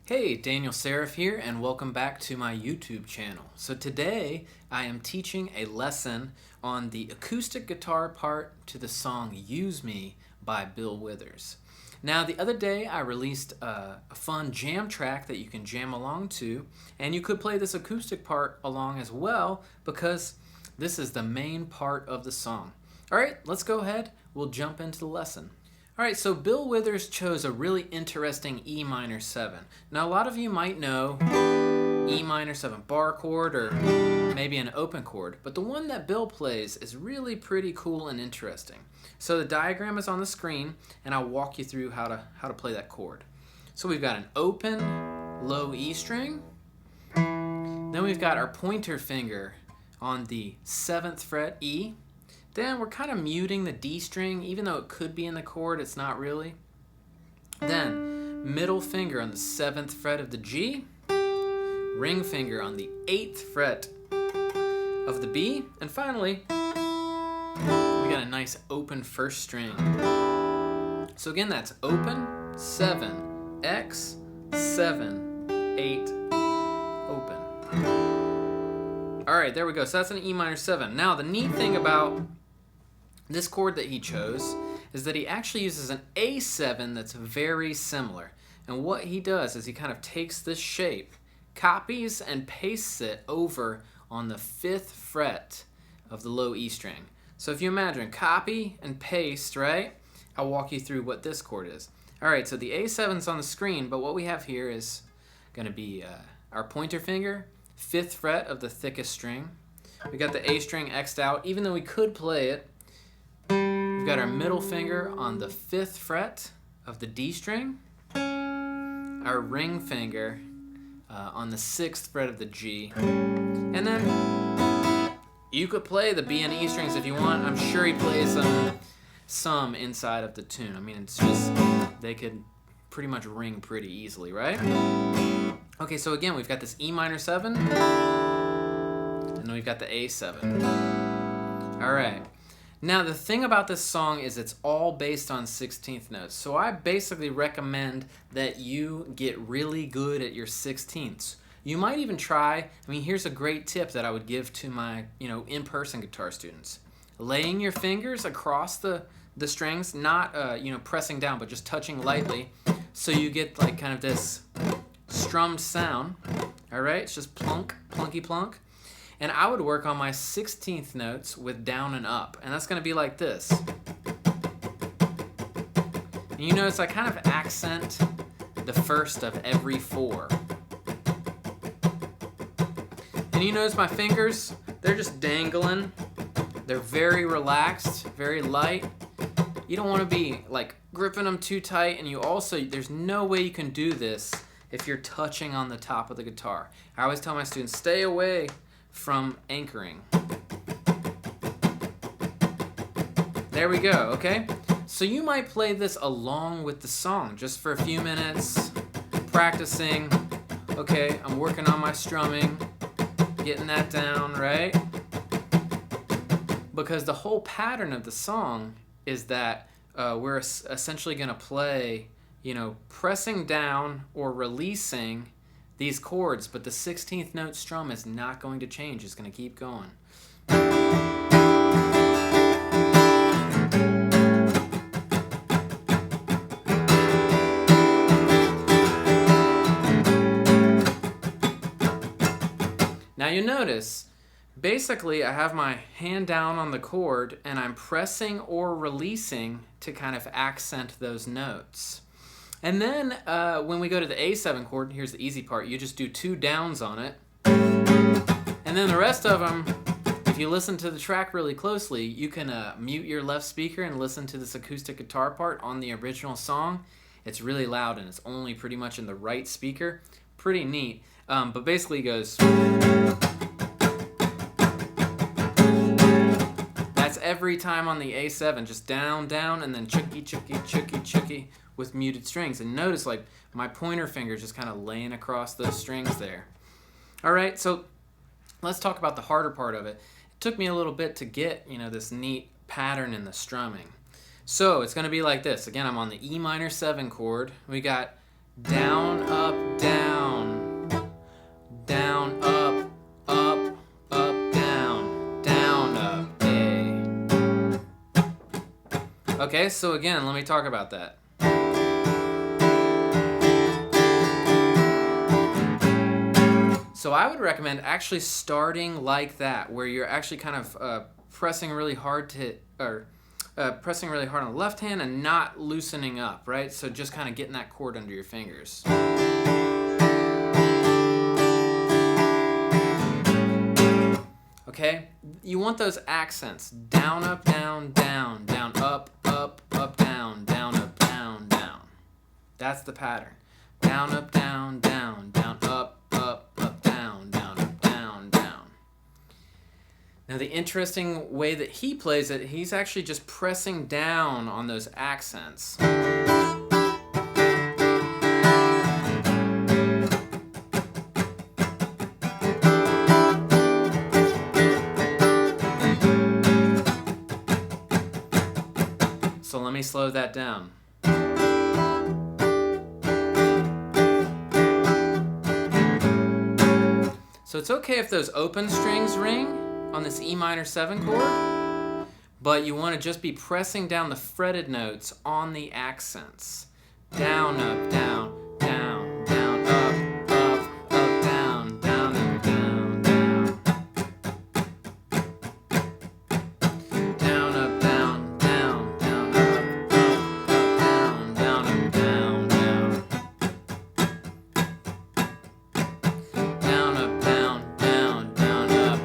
Hey, Daniel Seriff here, and welcome back to my YouTube channel. So today I am teaching a lesson on the acoustic guitar part to the song Use Me by Bill Withers. Now the other day I released a fun jam track that you can jam along to, and you could play this acoustic part along as well because this is the main part of the song. Alright, let's go ahead, we'll jump into the lesson. Alright, so Bill Withers chose a really interesting E minor 7. Now a lot of you might know E minor 7 bar chord or maybe an open chord, but the one that Bill plays is really pretty cool and interesting. So the diagram is on the screen and I'll walk you through how to play that chord. So we've got an open low E string, then we've got our pointer finger on the 7th fret E. Then we're kind of muting the D string, even though it could be in the chord, it's not really. Then middle finger on the 7th fret of the G, ring finger on the 8th fret of the B, and finally, we got a nice open first string. So again, that's open, 7, X, 7, 8, open. All right, there we go. So that's an E minor 7. Now the neat thing about this chord that he chose is that he actually uses an A7 that's very similar. And what he does is he kind of takes this shape, copies and pastes it over on the 5th fret of the low E string. So if you imagine, copy and paste, right? I'll walk you through what this chord is. All right, so the A7's on the screen, but what we have here is going to be our pointer finger, 5th fret of the thickest string. We got the A string X'd out, even though we could play it. We've got our middle finger on the 5th fret of the D string, our ring finger on the 6th fret of the G, and then you could play the B and E strings if you want. I'm sure he plays some inside of the tune. I mean, it's just, they could pretty much ring pretty easily, right? Okay, so again, we've got this E minor 7, and then we've got the A7. All right. Now, the thing about this song is it's all based on 16th notes. So I basically recommend that you get really good at your 16ths. You might even try, I mean, here's a great tip that I would give to my, in-person guitar students. Laying your fingers across the strings, not, pressing down, but just touching lightly, so you get like kind of this strummed sound. All right, it's just plunk, plunky plunk. And I would work on my 16th notes with down and up, and that's going to be like this. And you notice I kind of accent the first of every 4. And you notice my fingers, they're just dangling. They're very relaxed, very light. You don't want to be like gripping them too tight, and there's no way you can do this if you're touching on the top of the guitar. I always tell my students, stay away from anchoring. There we go, okay? So you might play this along with the song just for a few minutes, practicing. Okay, I'm working on my strumming, getting that down, right? Because the whole pattern of the song is that we're essentially going to play, pressing down or releasing these chords, but the 16th note strum is not going to change. It's going to keep going. Now you notice, basically I have my hand down on the chord and I'm pressing or releasing to kind of accent those notes. And then when we go to the A7 chord, here's the easy part, you just do 2 downs on it. And then the rest of them, if you listen to the track really closely, you can mute your left speaker and listen to this acoustic guitar part on the original song. It's really loud and it's only pretty much in the right speaker. Pretty neat. But basically it goes. That's every time on the A7, just down, down, and then chooky, chooky, chooky, chooky with muted strings. And notice like my pointer finger just kind of laying across those strings there. All right, so let's talk about the harder part of it. It took me a little bit to get, this neat pattern in the strumming. So it's going to be like this. Again, I'm on the E minor 7 chord. We got down, up, down, down, up, up, up, down, down, up, A. Okay, so again, let me talk about that. So I would recommend actually starting like that, where you're actually kind of pressing really hard to hit, or pressing really hard on the left hand and not loosening up, right? So just kind of getting that chord under your fingers. Okay, you want those accents: down, up, down, down, down, up, up, up, down, down, up, down, down. That's the pattern. Down, up, down, down, down, up, up, up, down, down, up, down, down. Now the interesting way that he plays it, he's actually just pressing down on those accents. So let me slow that down. So it's okay if those open strings ring on this E minor 7 chord, but you want to just be pressing down the fretted notes on the accents. Down, up, down, down, down, up, up, up, down, down, up, down, down. Down, up, down, down, down, up, up, down, up, down, down. Down, up, down, down, down, up,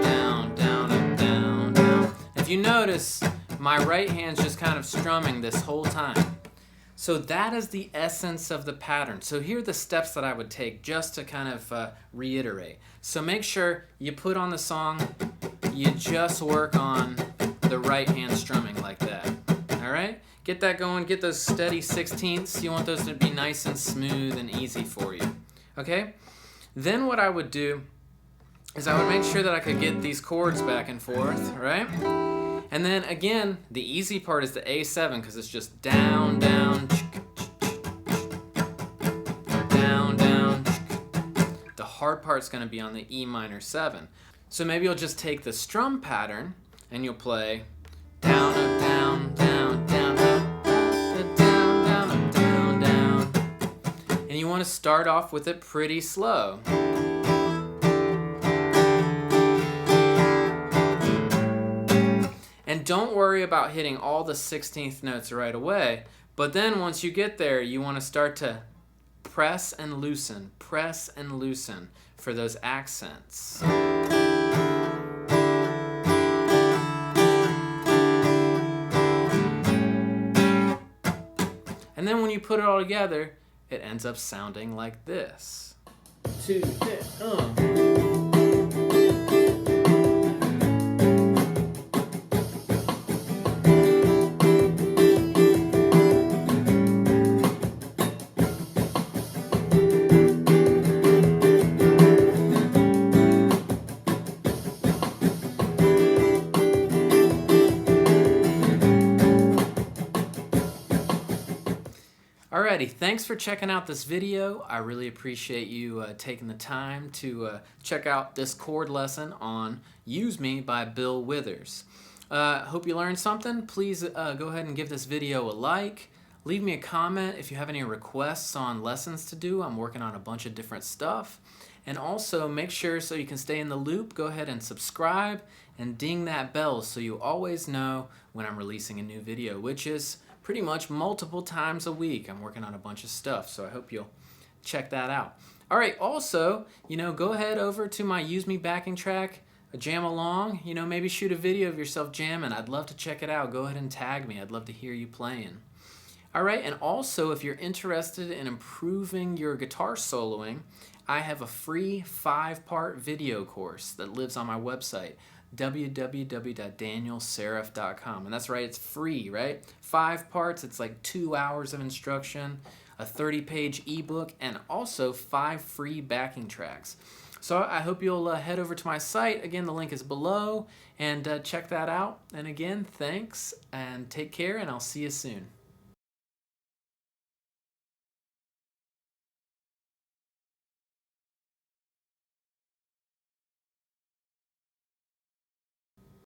down, down, up, down, down. If you notice, my right hand's just kind of strumming this whole time. So that is the essence of the pattern. So here are the steps that I would take just to kind of reiterate. So make sure you put on the song, you just work on the right hand strumming like that. All right? Get that going, get those steady 16ths. You want those to be nice and smooth and easy for you. Okay? Then what I would do is I would make sure that I could get these chords back and forth, right? And then again, the easy part is the A7 because it's just down, down, down, down. The hard part's going to be on the E minor 7. So maybe you'll just take the strum pattern and you'll play down, up, down, down, down, up, down, down, up, down, down. And you want to start off with it pretty slow. And don't worry about hitting all the 16th notes right away, but then once you get there, you want to start to press and loosen for those accents. And then when you put it all together, it ends up sounding like this. 2, 3, Alrighty, thanks for checking out this video. I really appreciate you taking the time to check out this chord lesson on Use Me by Bill Withers. Hope you learned something. Please go ahead and give this video a like. Leave me a comment if you have any requests on lessons to do. I'm working on a bunch of different stuff. And also make sure, so you can stay in the loop, go ahead and subscribe and ding that bell so you always know when I'm releasing a new video, which is pretty much multiple times a week. I'm working on a bunch of stuff, so I hope you'll check that out. All right, also, go ahead over to my Use Me backing track, jam along, maybe shoot a video of yourself jamming. I'd love to check it out. Go ahead and tag me. I'd love to hear you playing. All right, and also if you're interested in improving your guitar soloing, I have a free 5-part video course that lives on my website, www.danielseriff.com. And that's right, it's free, right? 5 parts, it's like 2 hours of instruction, a 30-page ebook, and also 5 free backing tracks. So I hope you'll head over to my site. Again, the link is below, and check that out. And again, thanks, and take care, and I'll see you soon.